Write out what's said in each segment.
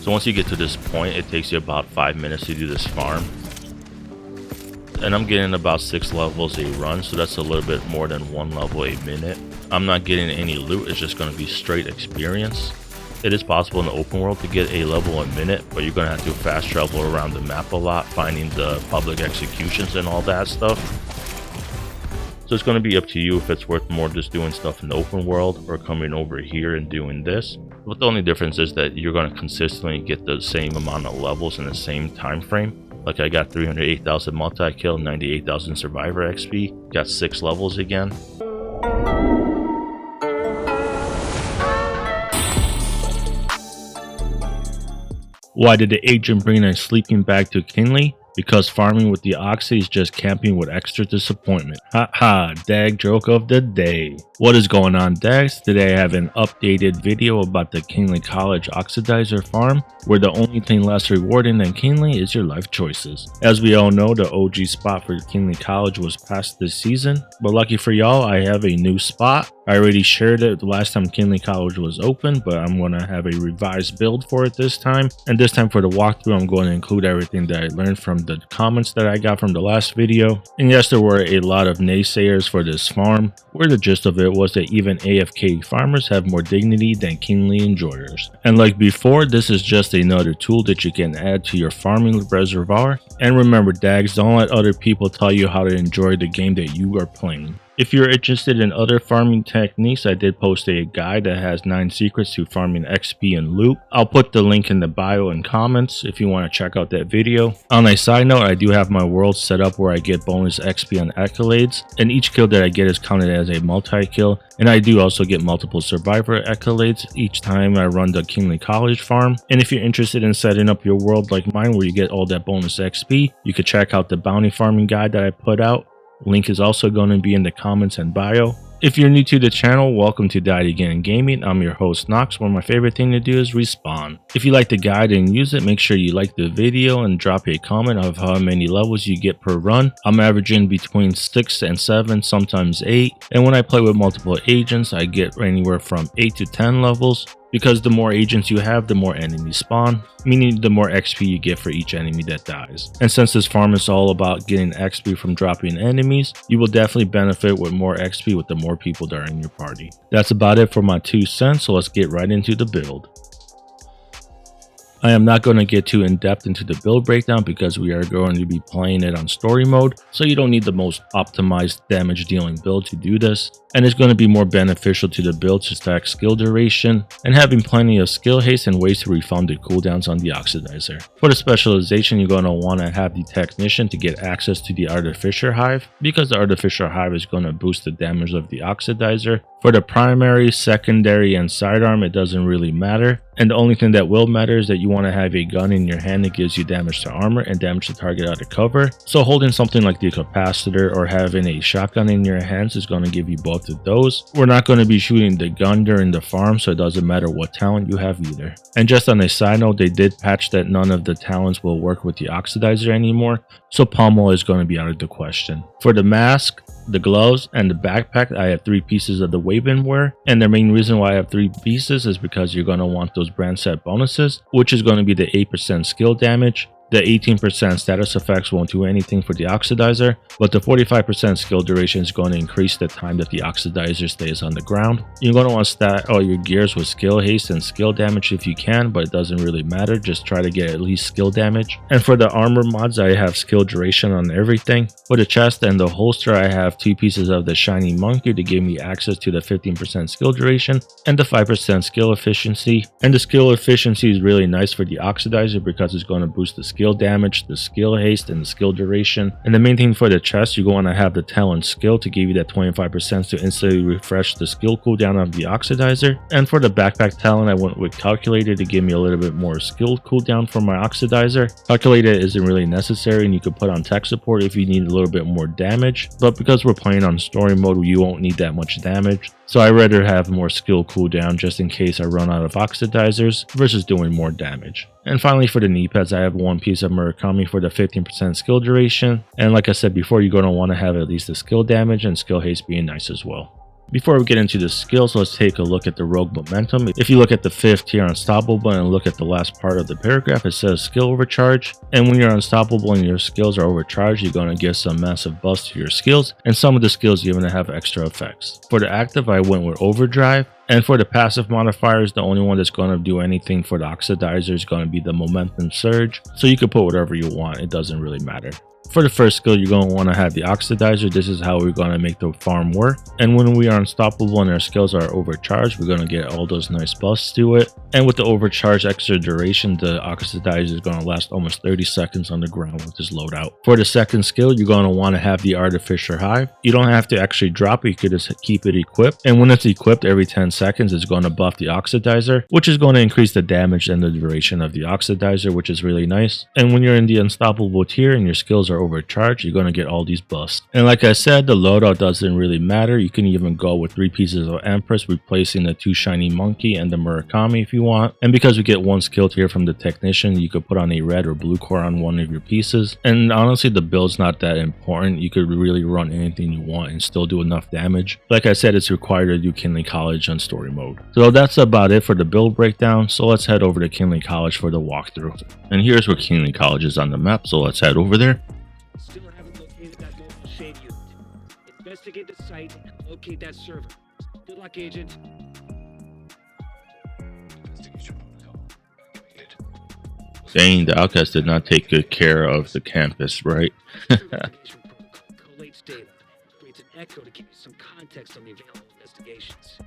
So once you get to this point, it takes you about 5 minutes to do this farm. And I'm getting about 6 levels a run, so that's a little bit more than 1 level a minute. I'm not getting any loot, it's just going to be straight experience. It is possible in the open world to get a level a minute, but you're going to have to fast travel around the map a lot, finding the public executions and all that stuff. So it's going to be up to you if it's worth more just doing stuff in the open world or coming over here and doing this. But the only difference is that you're going to consistently get the same amount of levels in the same time frame. Like I got 308,000 multi-kill, 98,000 survivor XP, got 6 levels again. Why did the agent bring a sleeping bag to Kinley? Because farming with the Oxy is just camping with extra disappointment. Haha, d.a.g joke of the day. What is going on, d.a.gs? Today I have an updated video about the Kinley College oxidizer farm, where the only thing less rewarding than Kinley is your life choices. As we all know, the OG spot for Kinley College was passed this season, but lucky for y'all, I have a new spot. I already shared it the last time Kinley College was open, but I'm going to have a revised build for it this time. And this time for the walkthrough, I'm going to include everything that I learned from the comments that I got from the last video. And yes, there were a lot of naysayers for this farm, where the gist of it was that even AFK farmers have more dignity than Kinley enjoyers. And like before, this is just another tool that you can add to your farming reservoir. And remember, d.a.gs, don't let other people tell you how to enjoy the game that you are playing. If you're interested in other farming techniques, I did post a guide that has 9 secrets to farming XP and loot. I'll put the link in the bio and comments if you want to check out that video. On a side note, I do have my world set up where I get bonus XP on accolades, and each kill that I get is counted as a multi-kill, and I do also get multiple survivor accolades each time I run the Kinley College farm. And if you're interested in setting up your world like mine where you get all that bonus XP, you could check out the bounty farming guide that I put out. Link is also going to be in the comments and bio. If you're new to the channel, welcome to Die Again Gaming. I'm your host Nox, where my favorite thing to do is respawn. If you like the guide and use it, make sure you like the video and drop a comment of how many levels you get per run. I'm averaging between 6 and 7, sometimes 8. And when I play with multiple agents, I get anywhere from 8 to 10 levels. Because the more agents you have, the more enemies spawn, meaning the more XP you get for each enemy that dies. And since this farm is all about getting XP from dropping enemies, you will definitely benefit with more XP with the more people that are in your party. That's about it for my 2 cents, so let's get right into the build. I am not going to get too in depth into the build breakdown because we are going to be playing it on story mode, so you don't need the most optimized damage dealing build to do this. And it's going to be more beneficial to the build to stack skill duration and having plenty of skill haste and ways to refund the cooldowns on the oxidizer. For the specialization, you're going to want to have the technician to get access to the Artificer Hive, because the Artificer Hive is going to boost the damage of the oxidizer. For the primary, secondary, and sidearm, it doesn't really matter. And the only thing that will matter is that you want to have a gun in your hand that gives you damage to armor and damage to target out of cover. So holding something like the capacitor or having a shotgun in your hands is going to give you both of those. We're not going to be shooting the gun during the farm, so it doesn't matter what talent you have either. And just on a side note, they did patch that none of the talents will work with the oxidizer anymore, so pommel is going to be out of the question. For the mask, the gloves, and the backpack, I have 3 pieces of the Waven wear, and the main reason why I have 3 pieces is because you're going to want those brand set bonuses, which is going to be the 8% skill damage. The 18% status effects won't do anything for the oxidizer, but the 45% skill duration is going to increase the time that the oxidizer stays on the ground. You're going to want to stack all your gears with skill haste and skill damage if you can, but it doesn't really matter, just try to get at least skill damage. And for the armor mods, I have skill duration on everything. For the chest and the holster, I have 2 pieces of the shiny monkey to give me access to the 15% skill duration and the 5% skill efficiency. And the skill efficiency is really nice for the oxidizer because it's going to boost the skill damage, the skill haste, and the skill duration. And the main thing for the chest, you're going to have the talent skill to give you that 25% to instantly refresh the skill cooldown of the oxidizer. And for the backpack talent, I went with calculator to give me a little bit more skill cooldown for my oxidizer. Calculator isn't really necessary, and you could put on tech support if you need a little bit more damage, but because we're playing on story mode, you won't need that much damage. So I'd rather have more skill cooldown just in case I run out of oxidizers versus doing more damage. And finally, for the knee pads, I have 1 piece of Murakami for the 15% skill duration. And like I said before, you're going to want to have at least the skill damage and skill haste being nice as well. Before we get into the skills, let's take a look at the rogue momentum. If you look at the 5th tier unstoppable and look at the last part of the paragraph, it says skill overcharge. And when you're unstoppable and your skills are overcharged, you're going to get some massive buffs to your skills, and some of the skills you're going to have extra effects. For the active, I went with overdrive. And for the passive modifiers, the only one that's going to do anything for the oxidizer is going to be the momentum surge. So you can put whatever you want, it doesn't really matter. For the first skill, you're going to want to have the oxidizer. This is how we're going to make the farm work. And when we are unstoppable and our skills are overcharged, we're going to get all those nice buffs to it. And with the overcharged extra duration, the oxidizer is going to last almost 30 seconds on the ground with this loadout. For the second skill, you're going to want to have the Artificer Hive. You don't have to actually drop it, you could just keep it equipped. And when it's equipped, every 10 seconds, it's going to buff the oxidizer, which is going to increase the damage and the duration of the oxidizer, which is really nice. And when you're in the unstoppable tier and your skills are overcharged, you're going to get all these buffs. And like I said, the loadout doesn't really matter. You can even go with 3 pieces of Empress, replacing the 2 shiny monkey and the Murakami if you want. And because we get 1 skill tier from the technician, you could put on a red or blue core on one of your pieces. And honestly, the build's not that important. You could really run anything you want and still do enough damage. Like I said, it's required to do Kinley College on story mode. So that's about it for the build breakdown. So let's head over to Kinley College for the walkthrough. And here's where Kinley College is on the map. So let's head over there. Still haven't located that mobile shade unit. Investigate the site and locate that server. Good luck, Agent. Dang, the Outcast did not take good care of the campus, right? Collates data. Creates an echo to give you some context on the available investigations.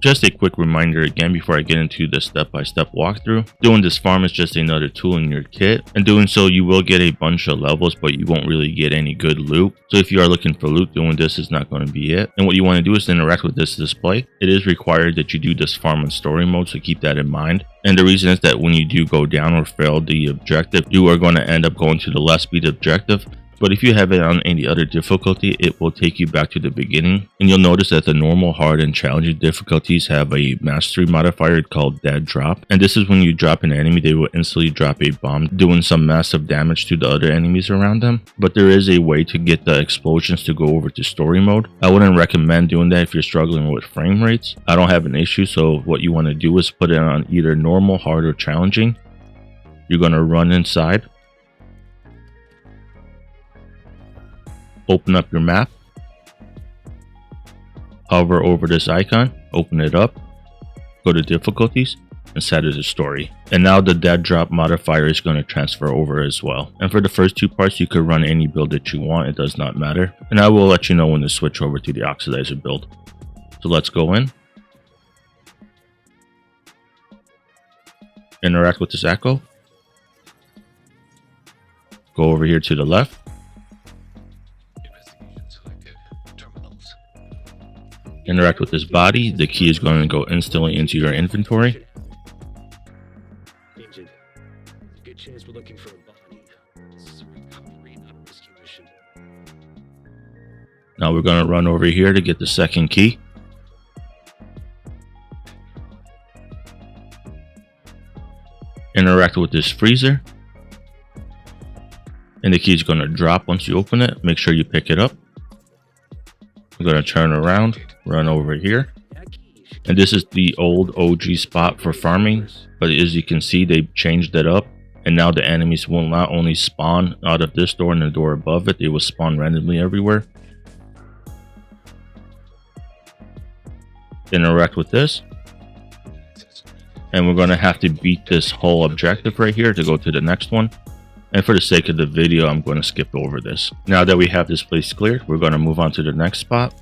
Just a quick reminder again before I get into the step-by-step walkthrough. Doing this farm is just another tool in your kit, and doing so you will get a bunch of levels, but you won't really get any good loot. So if you are looking for loot, doing this is not going to be it. And what you want to do is interact with this display. It is required that you do this farm in story mode, so keep that in mind. And the reason is that when you do go down or fail the objective, you are going to end up going to the less speed objective. But if you have it on any other difficulty, it will take you back to the beginning. And you'll notice that the normal, hard, and challenging difficulties have a mastery modifier called d.a.g. And this is when you drop an enemy, they will instantly drop a bomb, doing some massive damage to the other enemies around them. But there is a way to get the explosions to go over to story mode. I wouldn't recommend doing that if you're struggling with frame rates. I don't have an issue, so what you want to do is put it on either normal, hard, or challenging. You're going to run inside. Open up your map, hover over this icon, open it up, go to difficulties, and set it as story. And now the dead drop modifier is going to transfer over as well. And for the first 2 parts, you could run any build that you want, it does not matter. And I will let you know when to switch over to the oxidizer build. So let's go in. Interact with this echo. Go over here to the left. Interact with this body. The key is going to go instantly into your inventory. Agent, there's a good chance we're looking for a body. This is a recovery, not a rescue mission. Now we're going to run over here to get the second key. Interact with this freezer. And the key is going to drop once you open it. Make sure you pick it up. We're going to turn around, run over here. And this is the old OG spot for farming. But as you can see, they changed it up. And now the enemies will not only spawn out of this door and the door above it, they will spawn randomly everywhere. Interact with this. And we're going to have to beat this whole objective right here to go to the next one. And for the sake of the video, I'm going to skip over this. Now that we have this place cleared, we're going to move on to the next spot.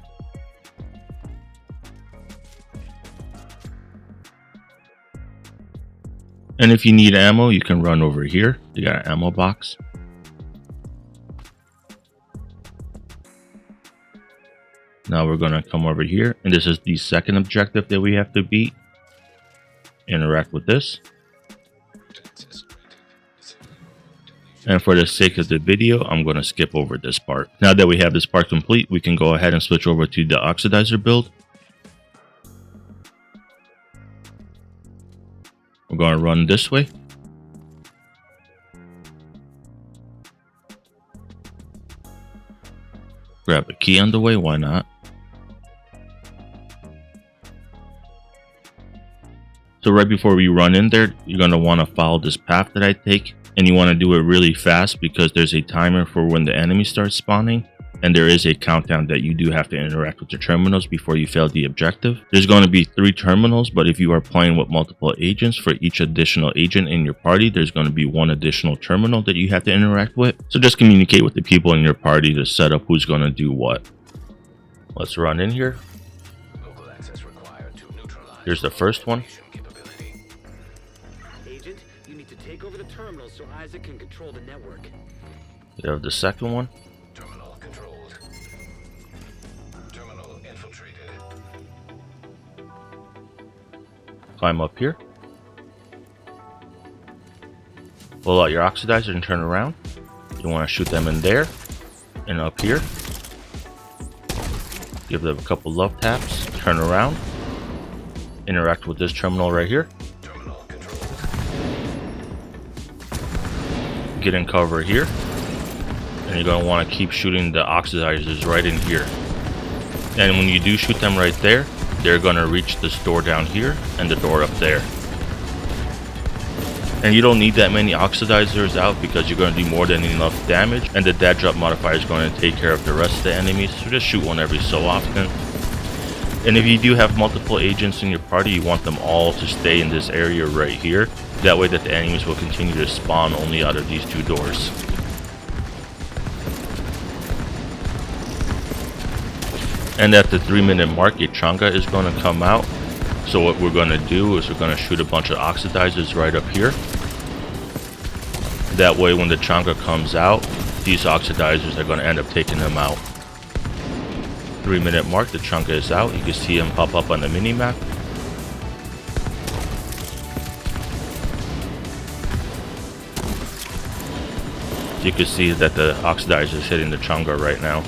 And if you need ammo, you can run over here. You got an ammo box. Now we're going to come over here. And this is the second objective that we have to beat. Interact with this. And for the sake of the video, I'm going to skip over this part. Now that we have this part complete, we can go ahead and switch over to the oxidizer build. We're going to run this way. Grab a key on the way, why not? So right before we run in there, you're going to want to follow this path that I take. And you want to do it really fast because there's a timer for when the enemy starts spawning. And there is a countdown that you do have to interact with the terminals before you fail the objective. There's going to be 3 terminals, but if you are playing with multiple agents, for each additional agent in your party, there's going to be 1 additional terminal that you have to interact with. So just communicate with the people in your party to set up who's going to do what. Let's run in here. Here's the first one. Agent, you need to take over the terminal so Isaac can control the network. We have the second one. Terminal controlled. Terminal infiltrated. Climb up here. Pull out your oxidizer and turn around. You want to shoot them in there and up here. Give them a couple love taps. Turn around. Interact with this terminal right here. Terminal controlled. Get in cover here. And you're going to want to keep shooting the oxidizers right in here. And when you do shoot them right there, they're going to reach this door down here and the door up there. And you don't need that many oxidizers out because you're going to do more than enough damage. And the dad drop modifier is going to take care of the rest of the enemies. So just shoot one every so often. And if you do have multiple agents in your party, you want them all to stay in this area right here. That way that the enemies will continue to spawn only out of these 2 doors. And at the 3-minute mark, your changa is going to come out. So what we're going to do is we're going to shoot a bunch of oxidizers right up here. That way when the changa comes out, these oxidizers are going to end up taking them out. 3-minute mark, the changa is out. You can see him pop up on the mini-map. You can see that the oxidizer is hitting the changa right now.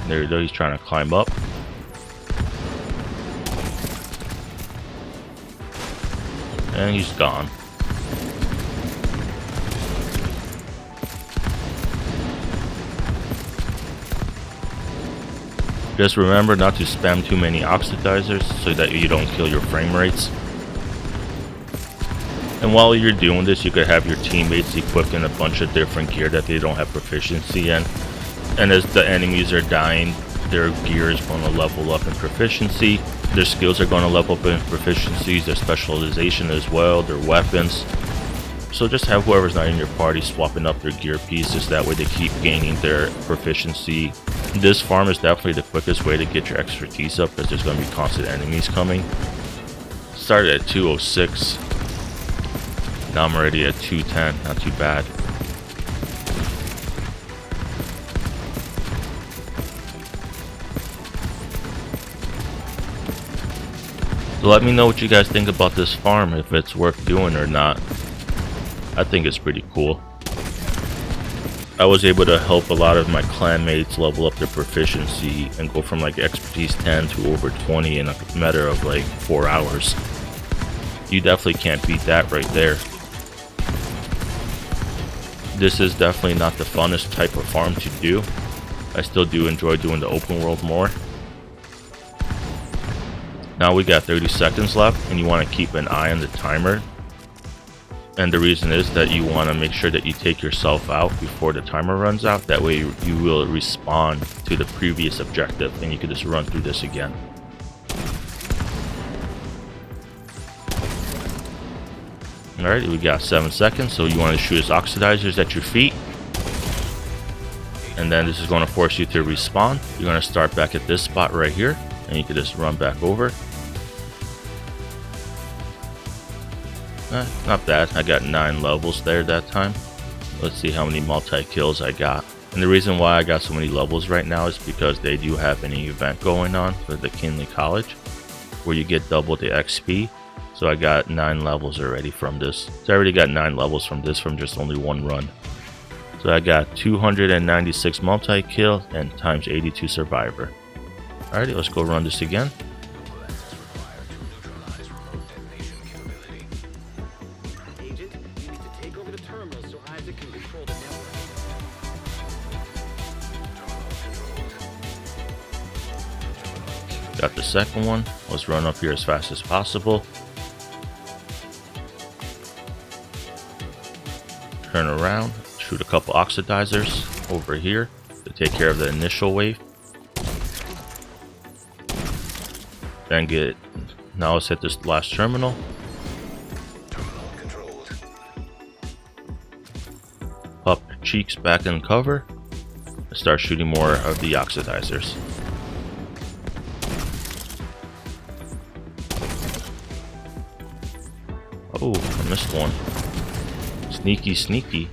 There you go, he's trying to climb up. And he's gone. Just remember not to spam too many oxidizers so that you don't kill your frame rates. And while you're doing this, you could have your teammates equipped in a bunch of different gear that they don't have proficiency in. And as the enemies are dying, their gear is going to level up in proficiency. Their skills are going to level up in proficiencies, their specialization as well, their weapons. So just have whoever's not in your party swapping up their gear pieces. That way they keep gaining their proficiency. This farm is definitely the quickest way to get your expertise up because there's going to be constant enemies coming. Started at 206. Now I'm already at 210. Not too bad. So let me know what you guys think about this farm, if it's worth doing or not. I think it's pretty cool. I was able to help a lot of my clanmates level up their proficiency and go from like expertise 10 to over 20 in a matter of like 4 hours. You definitely can't beat that right there. This is definitely not the funnest type of farm to do. I still do enjoy doing the open world more. Now we got 30 seconds left and you want to keep an eye on the timer. And the reason is that you want to make sure that you take yourself out before the timer runs out. That way you will respawn to the previous objective and you can just run through this again. Alright, we got 7 seconds, so you want to shoot his oxidizers at your feet. And then this is going to force you to respawn. You're going to start back at this spot right here. And you can just run back over. Not bad. I got 9 levels there that time. Let's see how many multi-kills I got. And the reason why I got so many levels right now is because they do have an event going on for the Kinley College where you get double the XP. So I got 9 levels already from this. So I already got 9 levels from this from just only one run. So I got 296 multi-kill and times 82 survivor. Alrighty, let's go run this again. Agent, you need to take over the terminal so Isaac can control the network. second one. Let's run up here as fast as possible. Turn around, shoot a couple oxidizers over here to take care of the initial wave. Then now let's hit this last terminal. Terminal controlled. Pop your cheeks back in cover. And start shooting more of the oxidizers. Oh, I missed one. Sneaky, sneaky.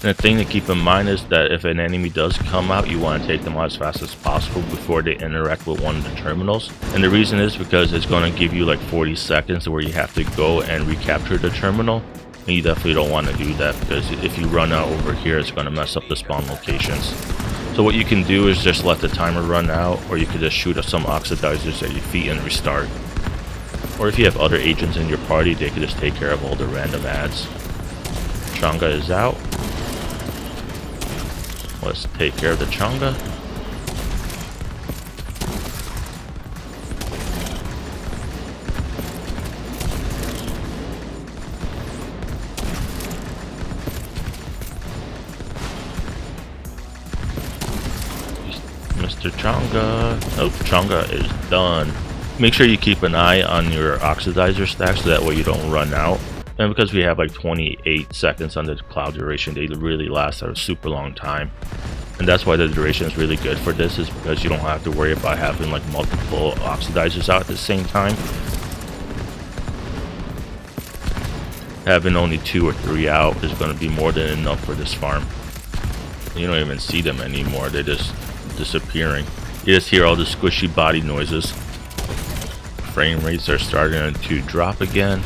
And the thing to keep in mind is that if an enemy does come out, you want to take them out as fast as possible before they interact with one of the terminals. And the reason is because it's going to give you like 40 seconds where you have to go and recapture the terminal. And you definitely don't want to do that, because if you run out over here, it's going to mess up the spawn locations. So what you can do is just let the timer run out, or you could just shoot up some oxidizers at your feet and restart. Or if you have other agents in your party, they could just take care of all the random ads. Changa is out. Let's take care of the Changa. Mr. Changa. Oh, Changa is done. Make sure you keep an eye on your oxidizer stack so that way you don't run out. And because we have like 28 seconds on the cloud duration, they really last a super long time. And that's why the duration is really good for this, is because you don't have to worry about having like multiple oxidizers out at the same time. Having only 2 or 3 out is going to be more than enough for this farm. You don't even see them anymore, they're just disappearing. You just hear all the squishy body noises. Frame rates are starting to drop again.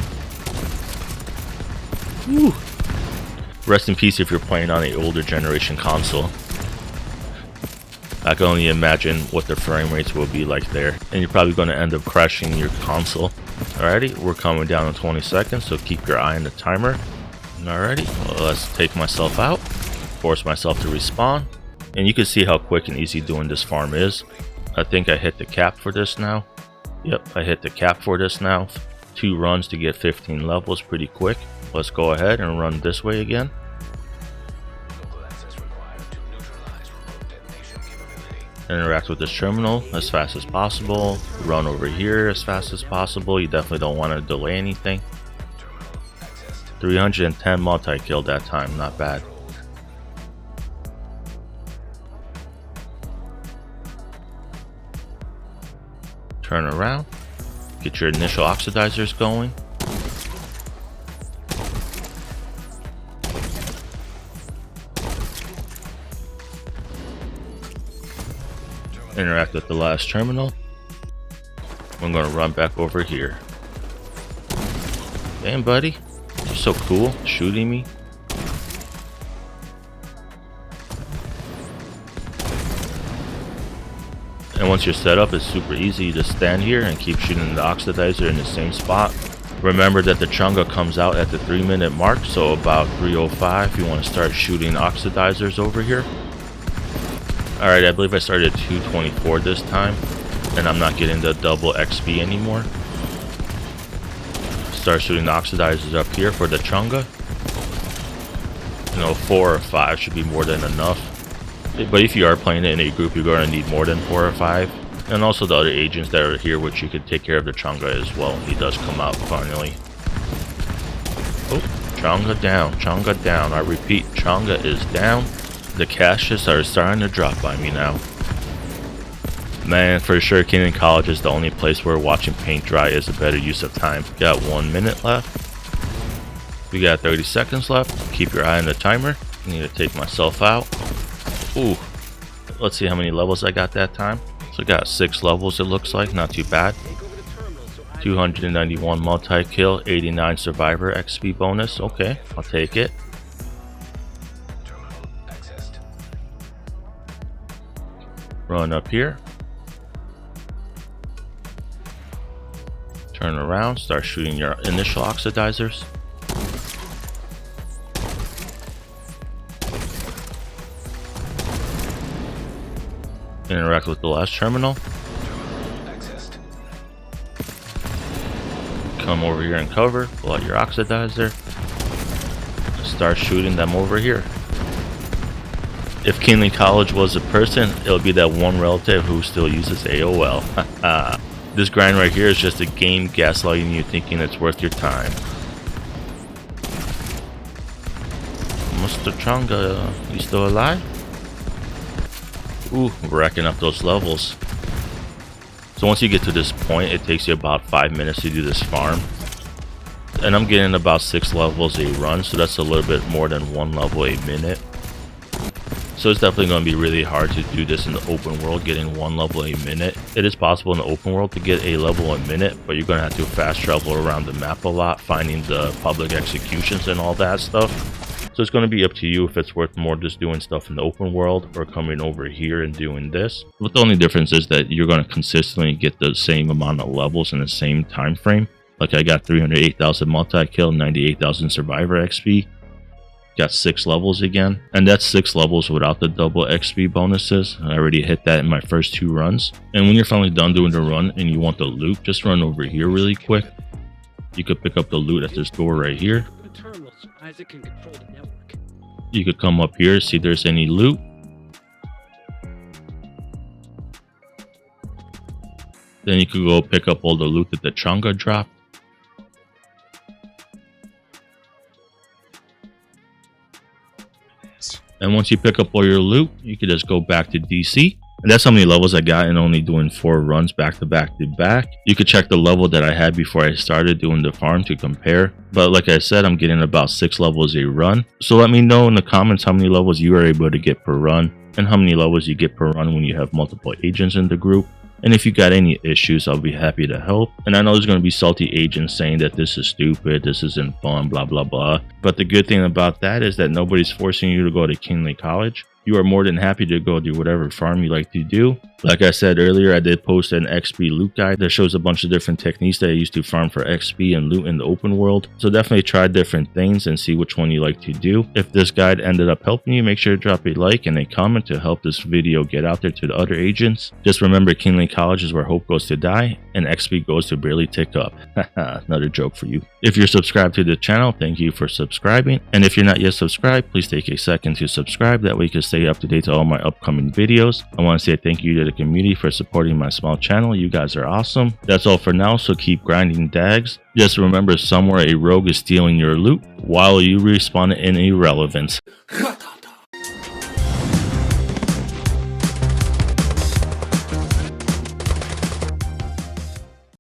Whew. Rest in peace if you're playing on an older generation console. I can only imagine what the frame rates will be like there, and you're probably going to end up crashing your console. Alrighty, we're coming down in 20 seconds, so keep your eye on the timer. Alrighty, well, let's take myself out, force myself to respawn, and you can see how quick and easy doing this farm is. I think I hit the cap for this now. Yep, I hit the cap for this now. 2 runs to get 15 levels, pretty quick. Let's go ahead and run this way again. Local access required to neutralize remote detonation capability. Interact with this terminal as fast as possible. Run over here as fast as possible. You definitely don't want to delay anything. Terminal accessed. 310 multi-kill that time, not bad. Turn around. Get your initial oxidizers going. Interact with the last terminal. I'm gonna run back over here. Damn, buddy, you're so cool, shooting me. And once you're set up, it's super easy. You just stand here and keep shooting the oxidizer in the same spot. Remember that the Changa comes out at the 3-minute mark, so about 3:05 you want to start shooting oxidizers over here. Alright, I believe I started at 2:24 this time, and I'm not getting the double XP anymore. Start shooting the oxidizers up here for the Changa. You know, 4 or 5 should be more than enough. But if you are playing it in a group, you're going to need more than 4 or 5. And also the other agents that are here, which you could take care of the Changa as well. He does come out finally. Oh, Changa down, Changa down. I repeat, Changa is down. The caches are starting to drop by me now. Man, for sure, Canyon College is the only place where watching paint dry is a better use of time. Got 1 minute left. We got 30 seconds left. Keep your eye on the timer. I need to take myself out. Ooh, let's see how many levels I got that time. So I got 6 levels, it looks like, not too bad. 291 multi-kill, 89 survivor XP bonus. Okay, I'll take it. Terminal accessed. Run up here. Turn around, start shooting your initial oxidizers. Interact with the last terminal. Accessed. Come over here and cover. Pull out your oxidizer. Start shooting them over here. If Kinley College was a person, it would be that one relative who still uses AOL. This grind right here is just a game gaslighting you thinking it's worth your time. Mr. Changa, you still alive? Ooh, we're racking up those levels. So once you get to this point, it takes you about 5 minutes to do this farm. And I'm getting about 6 levels a run, so that's a little bit more than 1 level a minute. So it's definitely going to be really hard to do this in the open world, getting 1 level a minute. It is possible in the open world to get a level a minute, but you're going to have to fast travel around the map a lot, finding the public executions and all that stuff. So it's going to be up to you if it's worth more just doing stuff in the open world or coming over here and doing this. But the only difference is that you're going to consistently get the same amount of levels in the same time frame. Like I got 308,000 multi-kill, 98,000 survivor XP. Got 6 levels again. And that's 6 levels without the double XP bonuses. I already hit that in my first 2 runs. And when you're finally done doing the run and you want the loot, just run over here really quick. You could pick up the loot at this door right here. Isaac can control the network. You could come up here, see if there's any loot. Then you could go pick up all the loot that the Changa dropped. And once you pick up all your loot, you could just go back to DC. And that's how many levels I got in only doing 4 runs back to back to back. You could check the level that I had before I started doing the farm to compare. But like I said, I'm getting about 6 levels a run. So let me know in the comments how many levels you are able to get per run and how many levels you get per run when you have multiple agents in the group. And if you got any issues, I'll be happy to help. And I know there's going to be salty agents saying that this is stupid, this isn't fun, blah, blah, blah. But the good thing about that is that nobody's forcing you to go to Kinley College. You are more than happy to go do whatever farm you like to do. Like I said earlier, I did post an XP loot guide that shows a bunch of different techniques that I used to farm for XP and loot in the open world. So definitely try different things and see which one you like to do. If this guide ended up helping you, make sure to drop a like and a comment to help this video get out there to the other agents. Just remember, Kinley College is where hope goes to die and XP goes to barely tick up. Another joke for you. If you're subscribed to the channel, thank you for subscribing. And if you're not yet subscribed, please take a second to subscribe. That way you can stay up to date to all my upcoming videos. I want to say thank you to the community for supporting my small channel. You guys are awesome. That's all for now, so keep grinding, dags. Just remember, somewhere a rogue is stealing your loot while you respawn in irrelevance.